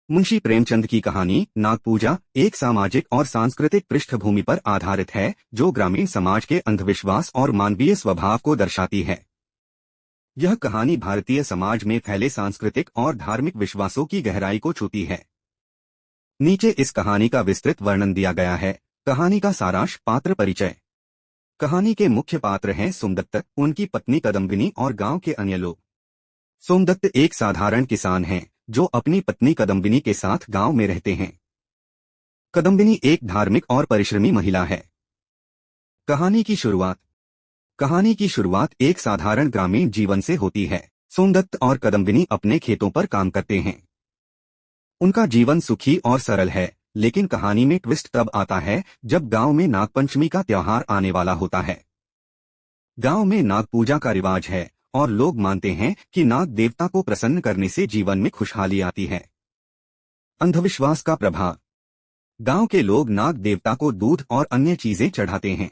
मुंशी प्रेमचंद की कहानी नागपूजा एक सामाजिक और सांस्कृतिक पृष्ठभूमि पर आधारित है जो ग्रामीण समाज के अंधविश्वास और मानवीय स्वभाव को दर्शाती है। यह कहानी भारतीय समाज में फैले सांस्कृतिक और धार्मिक विश्वासों की गहराई को छूती है। नीचे इस कहानी का विस्तृत वर्णन दिया गया है। कहानी का सारांश। पात्र परिचय। कहानी के मुख्य पात्र हैं सोमदत्त, उनकी पत्नी कदम्बिनी और गांव के अन्य लोग। सोमदत्त एक साधारण किसान हैं जो अपनी पत्नी कदम्बिनी के साथ गांव में रहते हैं। कदम्बिनी एक धार्मिक और परिश्रमी महिला है। कहानी की शुरुआत एक साधारण ग्रामीण जीवन से होती है। सोमदत्त और कदम्बिनी अपने खेतों पर काम करते हैं। उनका जीवन सुखी और सरल है, लेकिन कहानी में ट्विस्ट तब आता है जब गांव में नागपंचमी का त्योहार आने वाला होता है। गांव में नाग पूजा का रिवाज है और लोग मानते हैं कि नाग देवता को प्रसन्न करने से जीवन में खुशहाली आती है। अंधविश्वास का प्रभाव। गांव के लोग नाग देवता को दूध और अन्य चीजें चढ़ाते हैं।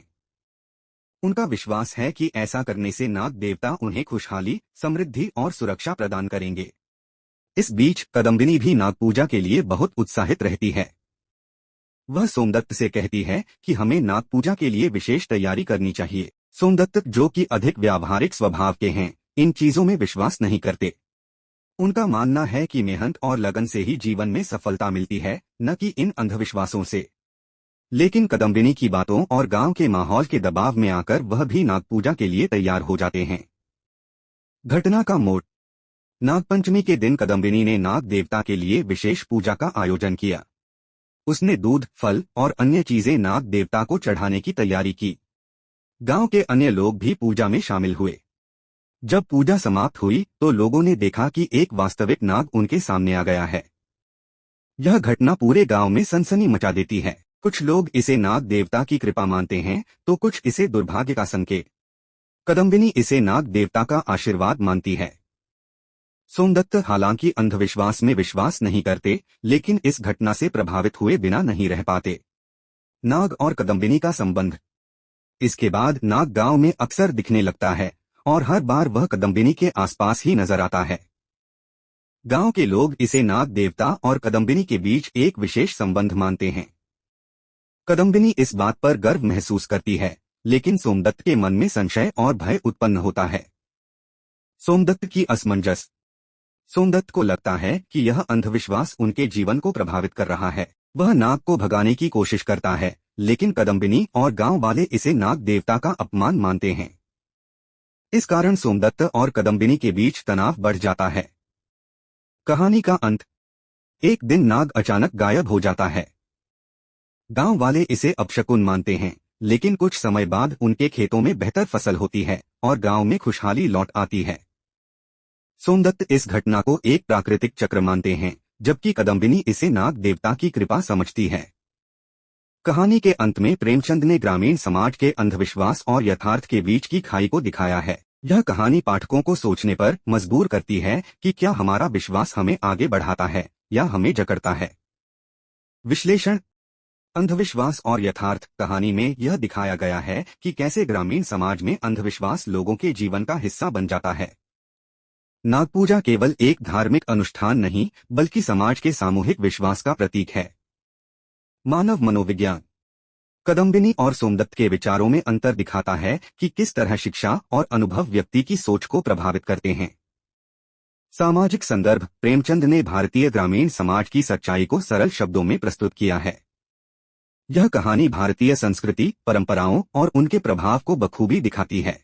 उनका विश्वास है कि ऐसा करने से नाग देवता उन्हें खुशहाली, समृद्धि और सुरक्षा प्रदान करेंगे। इस बीच कदम्बिनी भी नाग पूजा के लिए बहुत उत्साहित रहती है। वह सोमदत्त से कहती है कि हमें नाग पूजा के लिए विशेष तैयारी करनी चाहिए। सोमदत्त, जो कि अधिक व्यावहारिक स्वभाव के हैं, इन चीजों में विश्वास नहीं करते। उनका मानना है कि मेहनत और लगन से ही जीवन में सफलता मिलती है, न कि इन अंधविश्वासों से। लेकिन कदम्बिनी की बातों और गांव के माहौल के दबाव में आकर वह भी नाग पूजा के लिए तैयार हो जाते हैं। घटना का मोड़। नागपंचमी के दिन कदम्बिनी ने नाग देवता के लिए विशेष पूजा का आयोजन किया। उसने दूध, फल और अन्य चीजें नाग देवता को चढ़ाने की तैयारी की। गांव के अन्य लोग भी पूजा में शामिल हुए। जब पूजा समाप्त हुई तो लोगों ने देखा कि एक वास्तविक नाग उनके सामने आ गया है। यह घटना पूरे गांव में सनसनी मचा देती है। कुछ लोग इसे नाग देवता की कृपा मानते हैं तो कुछ इसे दुर्भाग्य का संकेत। कदम्बिनी इसे नाग देवता का आशीर्वाद मानती है। सोमदत्त हालांकि अंधविश्वास में विश्वास नहीं करते, लेकिन इस घटना से प्रभावित हुए बिना नहीं रह पाते। नाग और कदम्बिनी का संबंध। इसके बाद नाग गांव में अक्सर दिखने लगता है और हर बार वह कदम्बिनी के आसपास ही नजर आता है। गांव के लोग इसे नाग देवता और कदम्बिनी के बीच एक विशेष संबंध मानते हैं। कदम्बिनी इस बात पर गर्व महसूस करती है, लेकिन सोमदत्त के मन में संशय और भय उत्पन्न होता है। सोमदत्त की असमंजस। सोमदत्त को लगता है कि यह अंधविश्वास उनके जीवन को प्रभावित कर रहा है। वह नाग को भगाने की कोशिश करता है, लेकिन कदम्बिनी और गांव वाले इसे नाग देवता का अपमान मानते हैं। इस कारण सोमदत्त और कदम्बिनी के बीच तनाव बढ़ जाता है। कहानी का अंत। एक दिन नाग अचानक गायब हो जाता है। गांव वाले इसे अपशकुन मानते हैं, लेकिन कुछ समय बाद उनके खेतों में बेहतर फसल होती है और गांव में खुशहाली लौट आती है। सोमदत्त इस घटना को एक प्राकृतिक चक्र मानते हैं, जबकि कदम्बिनी इसे नाग देवता की कृपा समझती है। कहानी के अंत में प्रेमचंद ने ग्रामीण समाज के अंधविश्वास और यथार्थ के बीच की खाई को दिखाया है। यह कहानी पाठकों को सोचने पर मजबूर करती है कि क्या हमारा विश्वास हमें आगे बढ़ाता है या हमें जकड़ता है। विश्लेषण। अंधविश्वास और यथार्थ। कहानी में यह दिखाया गया है कि कैसे ग्रामीण समाज में अंधविश्वास लोगों के जीवन का हिस्सा बन जाता है। नागपूजा केवल एक धार्मिक अनुष्ठान नहीं, बल्कि समाज के सामूहिक विश्वास का प्रतीक है। मानव मनोविज्ञान। कदम्बिनी और सोमदत्त के विचारों में अंतर दिखाता है कि किस तरह शिक्षा और अनुभव व्यक्ति की सोच को प्रभावित करते हैं। सामाजिक संदर्भ। प्रेमचंद ने भारतीय ग्रामीण समाज की सच्चाई को सरल शब्दों में प्रस्तुत किया है। यह कहानी भारतीय संस्कृति, परंपराओं और उनके प्रभाव को बखूबी दिखाती है।